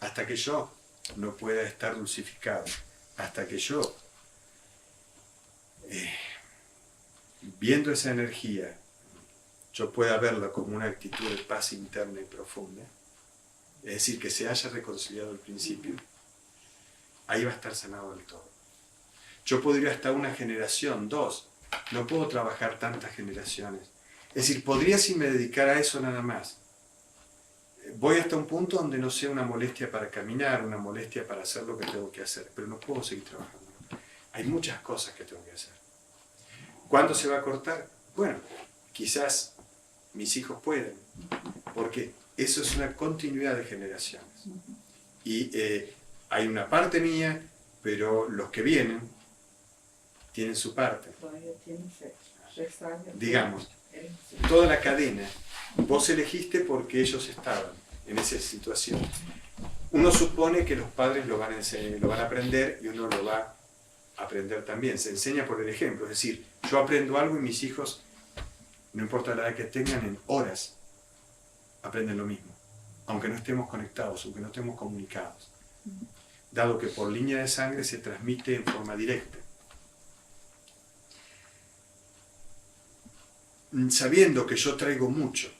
hasta que yo no pueda estar dulcificado, hasta que yo, viendo esa energía, yo pueda verla como una actitud de paz interna y profunda, es decir, que se haya reconciliado al principio, ahí va a estar sanado del todo. Yo podría hasta una generación, dos, no puedo trabajar tantas generaciones. Es decir, podría si me dedicara a eso nada más. Voy hasta un punto donde no sea una molestia para caminar, una molestia para hacer lo que tengo que hacer, pero no puedo seguir trabajando. Hay muchas cosas que tengo que hacer. ¿Cuándo se va a cortar? Bueno, quizás mis hijos pueden, porque eso es una continuidad de generaciones. Y hay una parte mía, pero los que vienen tienen su parte. Digamos, toda la cadena, vos elegiste porque ellos estaban en esa situación. Uno supone que los padres lo van a aprender y uno lo va a aprender también. Se enseña por el ejemplo, es decir, yo aprendo algo y mis hijos, no importa la edad que tengan, en horas aprenden lo mismo, aunque no estemos conectados, aunque no estemos comunicados, dado que por línea de sangre se transmite en forma directa. Sabiendo que yo traigo mucho,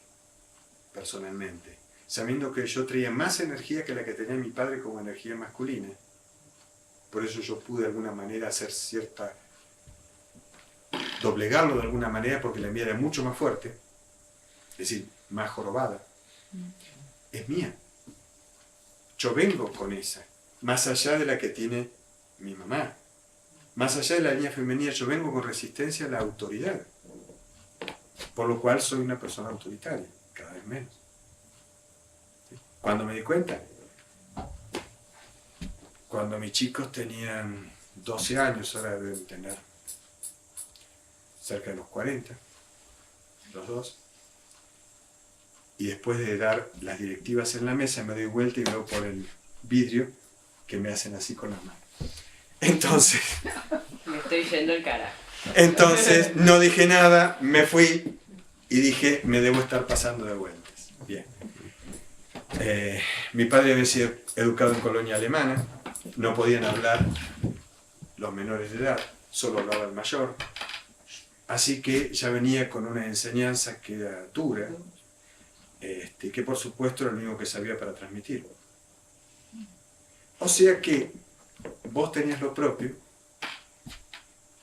personalmente, sabiendo que yo traía más energía que la que tenía mi padre como energía masculina, por eso yo pude de alguna manera hacer doblegarlo de alguna manera, porque la mía era mucho más fuerte, es decir, más jorobada, es mía. Yo vengo con esa, más allá de la que tiene mi mamá, más allá de la línea femenina, yo vengo con resistencia a la autoridad, por lo cual soy una persona autoritaria, cada vez menos. Cuando me di cuenta, cuando mis chicos tenían 12 años, ahora deben tener cerca de los 40, los dos, y después de dar las directivas en la mesa, me doy vuelta y veo por el vidrio que me hacen así con las manos. Entonces... me estoy yendo el carajo. Entonces no dije nada, me fui y dije, me debo estar pasando de vueltas. Bien. Mi padre había sido educado en colonia alemana, no podían hablar los menores de edad, solo hablaba el mayor, así que ya venía con una enseñanza que era dura, que por supuesto era lo único que sabía para transmitir. O sea que vos tenías lo propio,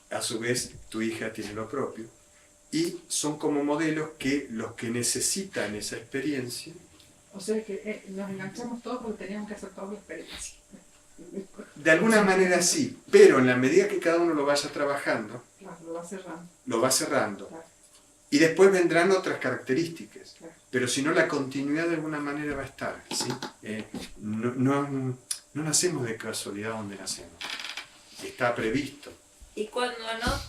a su vez tu hija tiene lo propio, y son como modelos que los que necesitan esa experiencia. O sea que nos enganchamos todos porque teníamos que hacer toda la experiencia. De alguna manera sí, pero en la medida que cada uno lo vaya trabajando, claro, lo va cerrando. Lo va cerrando. Claro. Y después vendrán otras características. Claro. Pero si no, la continuidad de alguna manera va a estar. ¿Sí? No nacemos de casualidad donde nacemos. Está previsto. Y cuando no,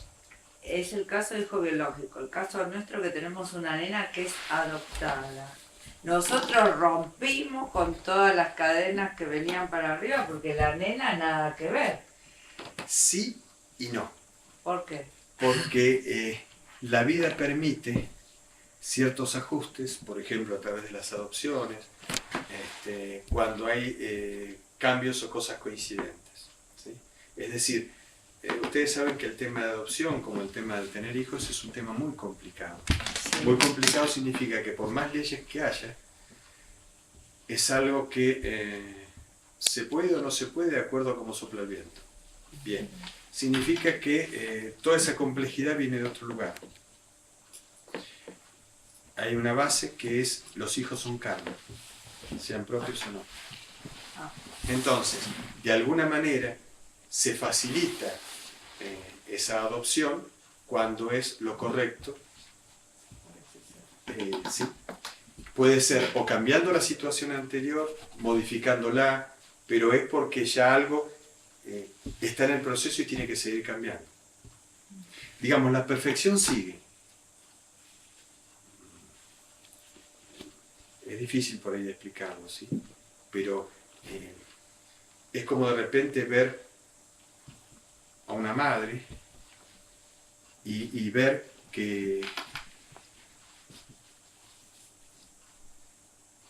es el caso del hijo biológico, el caso nuestro que tenemos una nena que es adoptada. Nosotros rompimos con todas las cadenas que venían para arriba porque la nena nada que ver. Sí y no. ¿Por qué? Porque la vida permite ciertos ajustes, por ejemplo a través de las adopciones, cuando hay cambios o cosas coincidentes. ¿Sí? Es decir, ustedes saben que el tema de adopción, como el tema de tener hijos, es un tema muy complicado. Muy complicado significa que por más leyes que haya, es algo que se puede o no se puede de acuerdo a cómo sopla el viento. Bien, significa que toda esa complejidad viene de otro lugar. Hay una base que es los hijos son carne, sean propios o no. Entonces, de alguna manera se facilita esa adopción cuando es lo correcto. Sí. Puede ser o cambiando la situación anterior, modificándola, pero es porque ya algo está en el proceso y tiene que seguir cambiando. Digamos, la perfección sigue. Es difícil por ahí de explicarlo, ¿sí? Pero es como de repente ver a una madre y ver que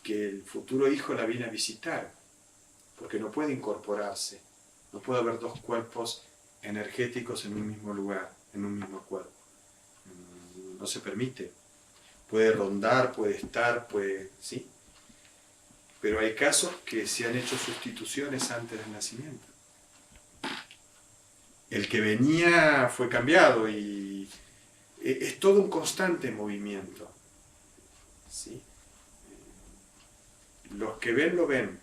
el futuro hijo la viene a visitar porque no puede incorporarse, no puede haber dos cuerpos energéticos en un mismo lugar, en un mismo cuerpo. No se permite. Puede rondar, puede estar, ¿sí? Pero hay casos que se han hecho sustituciones antes del nacimiento. El que venía fue cambiado y es todo un constante movimiento, ¿sí? Los que ven lo ven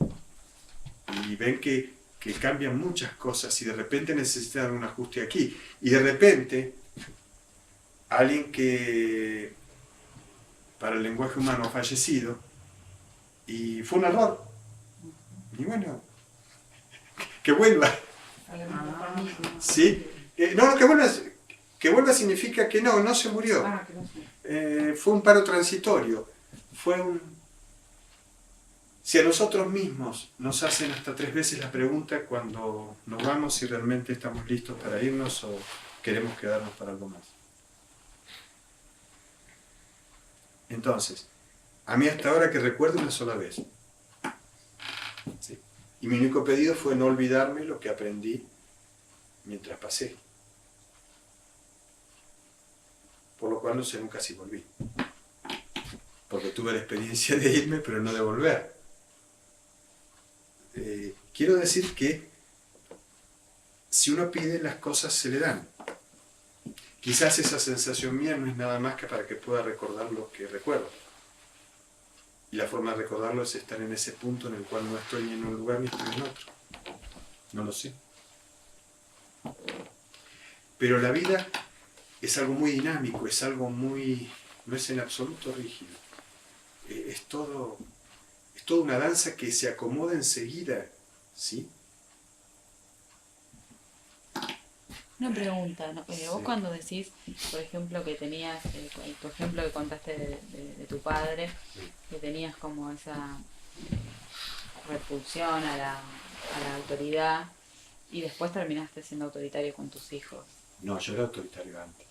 y ven que cambian muchas cosas y de repente necesitan un ajuste aquí y de repente alguien que para el lenguaje humano ha fallecido y fue un error y bueno, que vuelva, ¿sí? No, que vuelva significa que no se murió, Que no sé. fue un paro transitorio, si a nosotros mismos nos hacen hasta 3 veces la pregunta cuando nos vamos si realmente estamos listos para irnos o queremos quedarnos para algo más. Entonces, a mí hasta ahora que recuerdo una sola vez. ¿Sí? Y mi único pedido fue no olvidarme lo que aprendí mientras pasé. Por lo cual no sé nunca si volví. Porque tuve la experiencia de irme, pero no de volver. Quiero decir que si uno pide, las cosas se le dan. Quizás esa sensación mía no es nada más que para que pueda recordar lo que recuerdo. Y la forma de recordarlo es estar en ese punto en el cual no estoy ni en un lugar ni estoy en otro. No lo sé. Pero la vida es algo muy dinámico, es algo muy... no es en absoluto rígido. Es toda una danza que se acomoda enseguida, ¿sí? Una pregunta, ¿no? Sí. Vos cuando decís, por ejemplo, que tenías, tu ejemplo que contaste de tu padre, que tenías como esa repulsión a la autoridad y después terminaste siendo autoritario con tus hijos. No, yo era autoritario antes.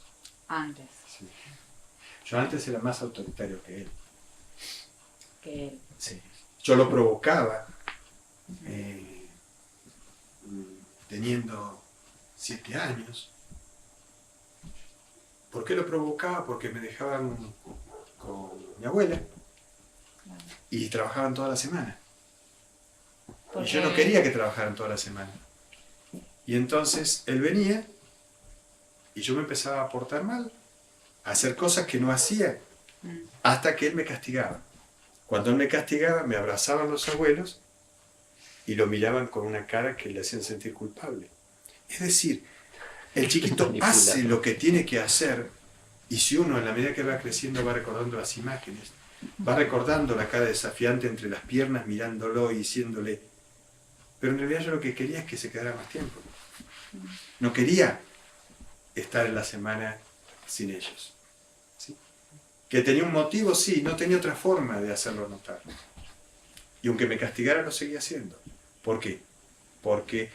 Antes Sí. Yo antes era más autoritario que él. que él. Sí. Yo lo provocaba, teniendo 7 años. ¿Por qué lo provocaba? Porque me dejaban con mi abuela y trabajaban toda la semana. Y yo no quería que trabajaran toda la semana. Y entonces él venía y yo me empezaba a portar mal, a hacer cosas que no hacía, hasta que él me castigaba. Cuando él me castigaba, me abrazaban los abuelos y lo miraban con una cara que le hacían sentir culpable. Es decir, el chiquito hace lo que tiene que hacer y si uno, en la medida que va creciendo, va recordando las imágenes, va recordando la cara desafiante entre las piernas, mirándolo y diciéndole, pero en realidad yo lo que quería es que se quedara más tiempo. No quería estar en la semana sin ellos. ¿Sí? Que tenía un motivo, sí, no tenía otra forma de hacerlo notar. Y aunque me castigara, lo seguía haciendo. ¿Por qué? Porque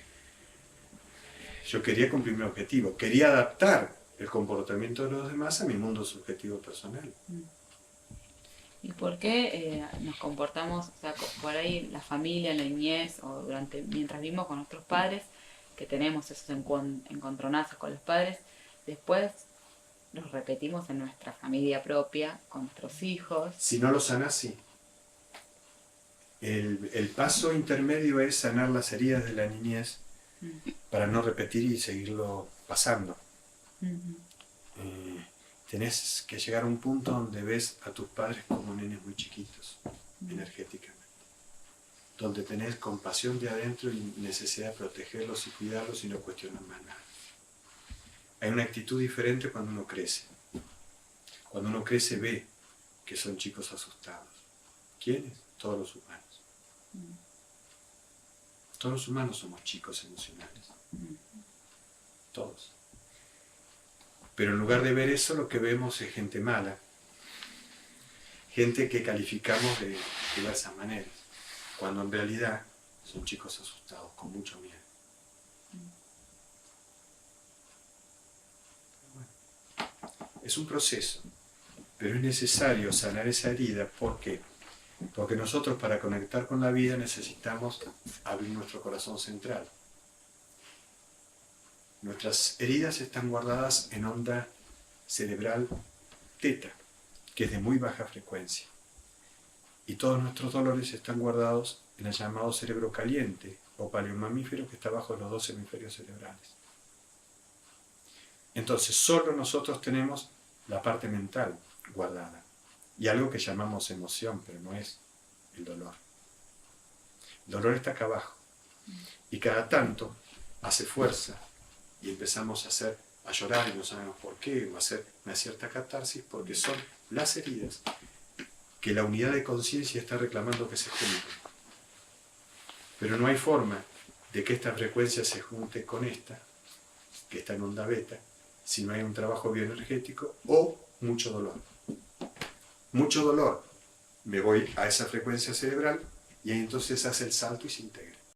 yo quería cumplir mi objetivo, quería adaptar el comportamiento de los demás a mi mundo subjetivo personal. ¿Y por qué nos comportamos, o sea, por ahí la familia, en la niñez, o mientras vivimos con nuestros padres, que tenemos esos encontronazos con los padres, después los repetimos en nuestra familia propia, con nuestros hijos? Si no lo sanas, sí. El paso intermedio es sanar las heridas de la niñez para no repetir y seguirlo pasando. Tenés que llegar a un punto donde ves a tus padres como nenes muy chiquitos, energéticamente. Donde tenés compasión de adentro y necesidad de protegerlos y cuidarlos y no cuestionar más nada. Hay una actitud diferente cuando uno crece. Cuando uno crece ve que son chicos asustados. ¿Quiénes? Todos los humanos. Todos los humanos somos chicos emocionales. Todos. Pero en lugar de ver eso, lo que vemos es gente mala. Gente que calificamos de diversas maneras. Cuando en realidad son chicos asustados, con mucho miedo. Bueno, es un proceso, pero es necesario sanar esa herida. ¿Por qué? Porque nosotros para conectar con la vida necesitamos abrir nuestro corazón central. Nuestras heridas están guardadas en onda cerebral teta, que es de muy baja frecuencia. Y todos nuestros dolores están guardados en el llamado cerebro caliente o paleomamífero, que está bajo los 2 hemisferios cerebrales. Entonces, solo nosotros tenemos la parte mental guardada y algo que llamamos emoción, pero no es el dolor. El dolor está acá abajo y cada tanto hace fuerza y empezamos a llorar y no sabemos por qué, o a hacer una cierta catarsis, porque son las heridas que la unidad de conciencia está reclamando que se junten. Pero no hay forma de que esta frecuencia se junte con esta, que está en onda beta, si no hay un trabajo bioenergético o mucho dolor. Mucho dolor, me voy a esa frecuencia cerebral y ahí entonces hace el salto y se integra.